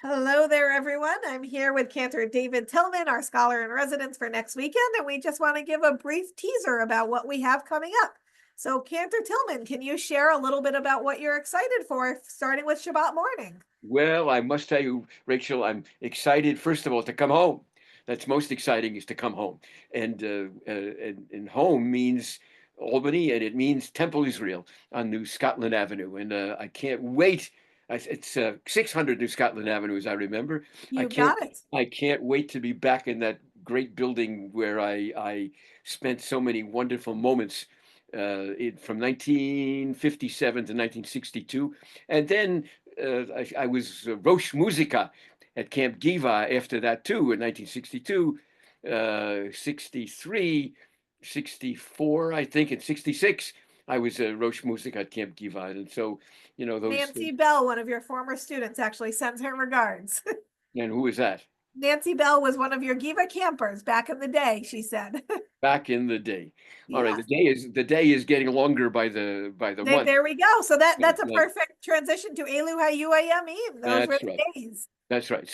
Hello there, everyone. I'm here with Cantor David Tilman, our scholar in residence for next weekend, and we just want to give a brief teaser about what we have coming up. So, Cantor Tilman, can you share a little bit about what you're excited for, starting with Shabbat morning? Well, I must tell you, Rachel, I'm excited, first of all, to come home. That's most exciting is to come home. And home means Albany and it means Temple Israel on New Scotland Avenue. And I can't wait. It's 600 New Scotland Avenue, as I remember. I You can't got it. I can't wait to be back in that great building where I spent so many wonderful moments from 1957 to 1962. And then I was Rosh Musica at Camp Giva after that too in 1962, 63, 64, I think, and 66. I was Rosh Musica at Camp Giva. And so, those, Nancy Bell, one of your former students, actually sends her regards. and who was that? Nancy Bell was one of your Giva campers back in the day, she said. Back in the day. All right, Yes. the day is getting longer by the month. There we go. So that's a Like, perfect transition to Elu HaYuayamim. Those were that's the right. days. That's right.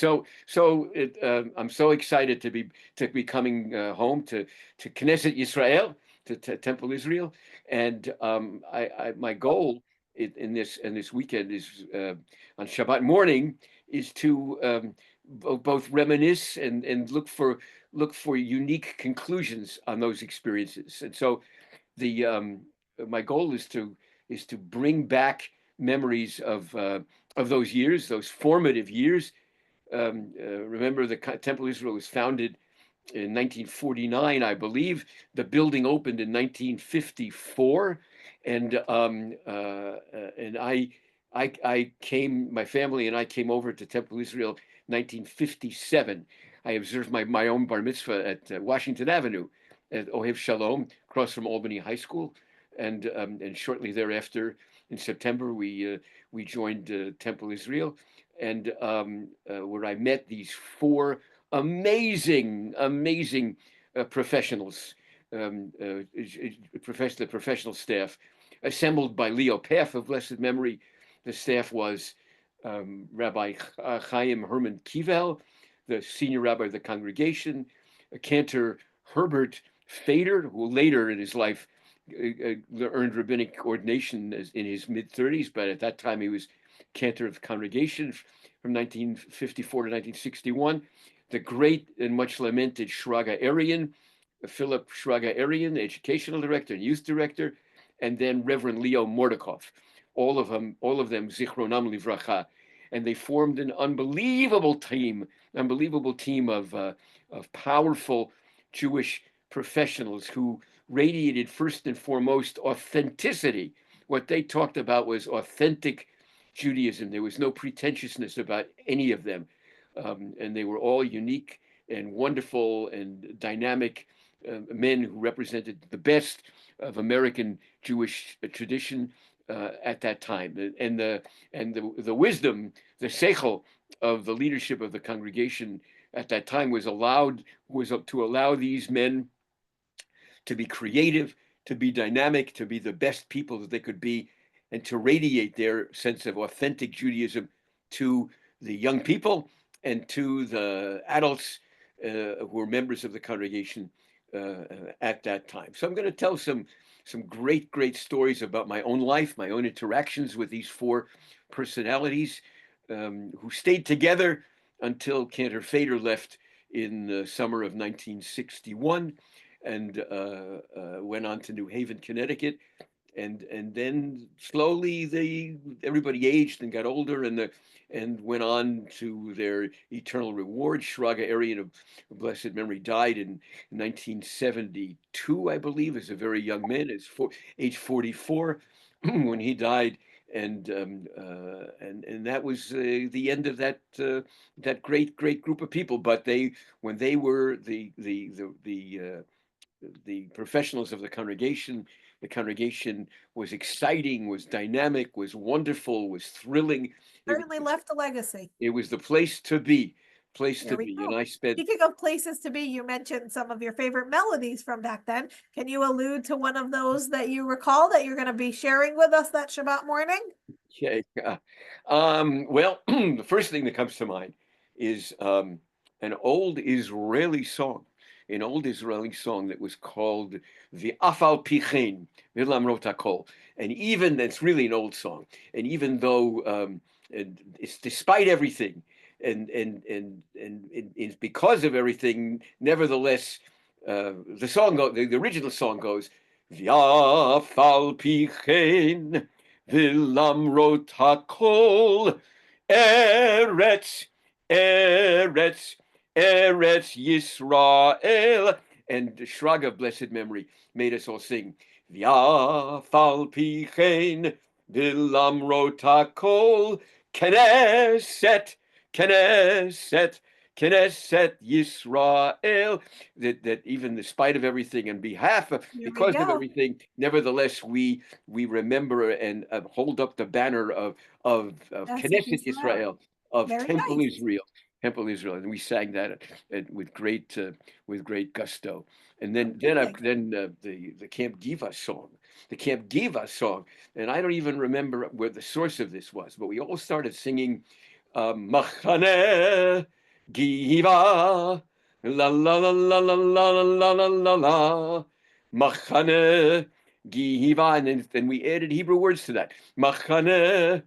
I'm so excited to be coming home to Knesset Yisrael, to Temple Israel, and my goal in this weekend is on Shabbat morning is to both reminisce and look for unique conclusions on those experiences. And so the my goal is to bring back memories of those years, those formative years. Remember, the Temple Israel was founded in 1949, I believe. The building opened in 1954, and I came, my family and I came over to Temple Israel 1957. I observed my own bar mitzvah at Washington Avenue at Ohev Shalom, across from Albany High School, and shortly thereafter, in September, we joined Temple Israel, and where I met these four amazing professionals, the professional staff, assembled by Leo Paff of blessed memory. The staff was Rabbi Chaim Herman Kivel, the senior rabbi of the congregation, Cantor Herbert Fader, who later in his life earned rabbinic ordination in his mid-30s, but at that time he was cantor of the congregation from 1954 to 1961. The great and much lamented Shraga Arian, Philip Shraga Arian, educational director and youth director, and then Reverend Leo Mordikoff. All of them, Zichronam Livracha, and they formed an unbelievable team of powerful Jewish professionals who radiated first and foremost authenticity. What they talked about was authentic Judaism. There was no pretentiousness about any of them. And they were all unique and wonderful and dynamic men who represented the best of American Jewish tradition at that time. And the wisdom, the seichel of the leadership of the congregation at that time was to allow these men to be creative, to be dynamic, to be the best people that they could be, and to radiate their sense of authentic Judaism to the young people and to the adults who were members of the congregation at that time. So I'm going to tell some great stories about my own life, my own interactions with these four personalities who stayed together until Cantor Fader left in the summer of 1961 and went on to New Haven, Connecticut, and then slowly everybody aged and got older and went on to their eternal reward. Shraga Arian of blessed memory died in 1972, I believe, as a very young man, age 44 when he died. And that was the end of that great group of people. But when they were the professionals of the congregation was exciting, was dynamic, was wonderful, was thrilling. It was Certainly left a legacy. it was the place to be. place There to we be. And go. I spent, Speaking of places to be, you mentioned some of your favorite melodies from back then. Can you allude to one of those that you recall that you're going to be sharing with us that Shabbat morning? okay. Well, the first thing that comes to mind is an old Israeli song, that was called the Afal Pichein, Milam Rotakol. And even that's really an old song. And even though and it's despite everything, and it's because of everything, nevertheless, the original song goes, V'afal Pichein. Vilamrot hakol, Eretz, Eretz, Eretz Yisrael. And Shrag of blessed memory made us all sing, V'afal pichein, Vilamrot hakol, Knesset, Knesset, Knesset Yisrael. That even despite of everything, and Here we because of go. everything, nevertheless we remember and hold up the banner of That's it, Knesset Israel. Israel, of Very nice. Temple Israel, and we sang that with great gusto. And Amazing. the Camp Giva song, and I don't even remember where the source of this was, but we all started singing Machane Giva, la la la la la la la la la la, Machane Giva, and then we added Hebrew words to that. Machane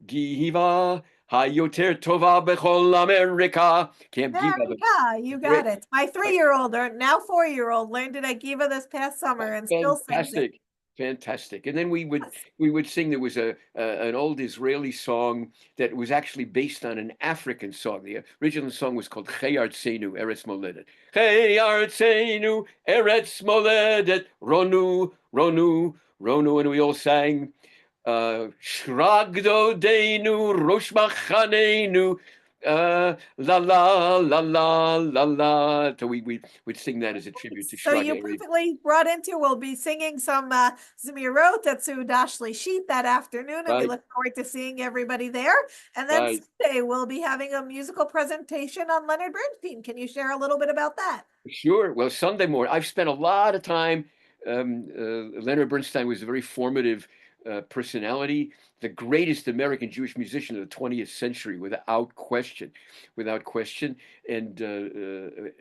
Giva Hayoter Tova Bechol America. Camp Giva, There we go. the You great, got it. My 3-year-old, or now 4-year-old, learned it at Giva this past summer and still sings it. fantastic, fantastic. And then we would Yes. we would sing. There was an old Israeli song that was actually based on an African song. The original song was called Chei Artseinu Eretz Moledet. Chei Artseinu Eretz Moledet Ronu Ronu Ronu, and we all sang Shragdo Deinu Rosh Machanenu. La la la la la la. So we would sing that as a tribute to So Shrag. you perfectly brought into, we'll be singing some Zemirot at Dashli Sheet that afternoon, and we Right, look forward to seeing everybody there. And then right. Sunday, we'll be having a musical presentation on Leonard Bernstein. Can you share a little bit about that? Sure. Well, Sunday morning, I've spent a lot of time. Leonard Bernstein was a very formative personality, the greatest American Jewish musician of the 20th century, without question, and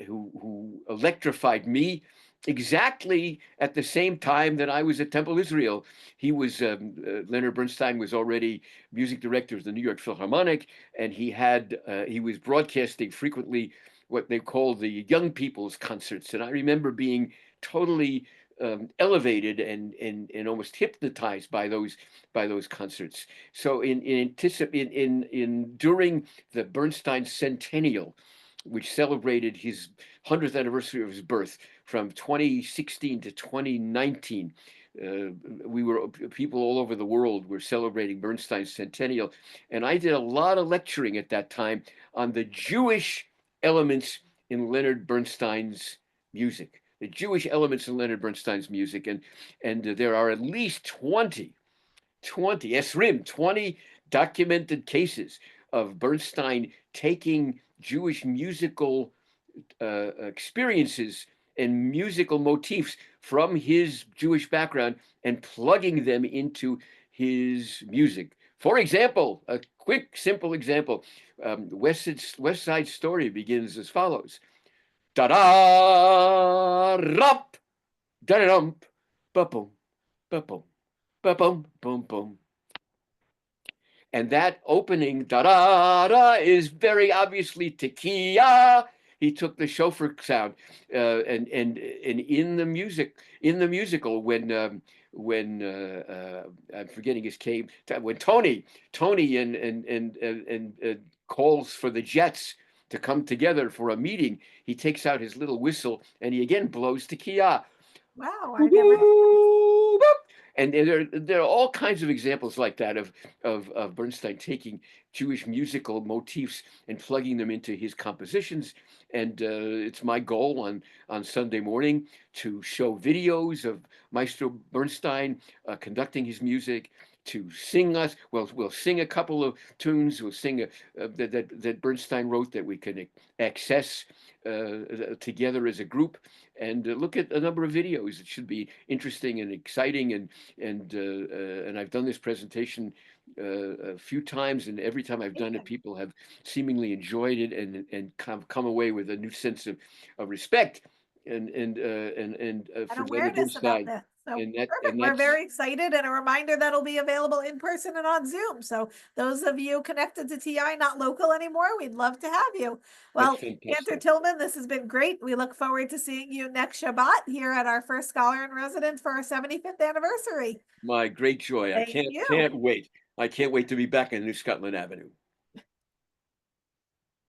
who electrified me exactly at the same time that I was at Temple Israel. Leonard Bernstein was already music director of the New York Philharmonic, and he was broadcasting frequently what they call the young people's concerts. And I remember being totally elevated and almost hypnotized by those concerts. So during the Bernstein Centennial, which celebrated his 100th anniversary of his birth from 2016 to 2019. We were People all over the world were celebrating Bernstein's centennial, and I did a lot of lecturing at that time on the Jewish elements in Leonard Bernstein's music, the Jewish elements in Leonard Bernstein's music. And there are at least 20 documented cases of Bernstein taking Jewish musical experiences and musical motifs from his Jewish background and plugging them into his music. For example, a quick, simple example, West Side Story begins as follows. Da-da-rump, da-da-rump, ba-boom, ba-boom, ba-boom, boom, boom. And that opening da-da-da is very obviously tekiah. He took the shofar sound, and in the musical, when I'm forgetting his name, when Tony and calls for the Jets to come together for a meeting, he takes out his little whistle and he again blows tekiah. Wow, I never. And there are all kinds of examples like that of Bernstein taking Jewish musical motifs and plugging them into his compositions. And it's my goal on Sunday morning to show videos of Maestro Bernstein conducting his music, to sing us. We'll sing a couple of tunes. We'll sing that Bernstein wrote that we can access together as a group, and look at a number of videos. It should be interesting and exciting. And I've done this presentation a few times, and every time I've done it, people have seemingly enjoyed it and come away with a new sense of respect and And for Leonard awareness about Bernstein. this. So And perfect. We're that's very excited, and a reminder that'll be available in person and on Zoom. So those of you connected to TI, not local anymore, we'd love to have you. that's Well, Cantor fantastic. Tillman, this has been great. We look forward to seeing you next Shabbat here at our first Scholar in Residence for our 75th anniversary. My great joy. I Thank can't you. can't wait. I can't wait to be back in New Scotland Avenue.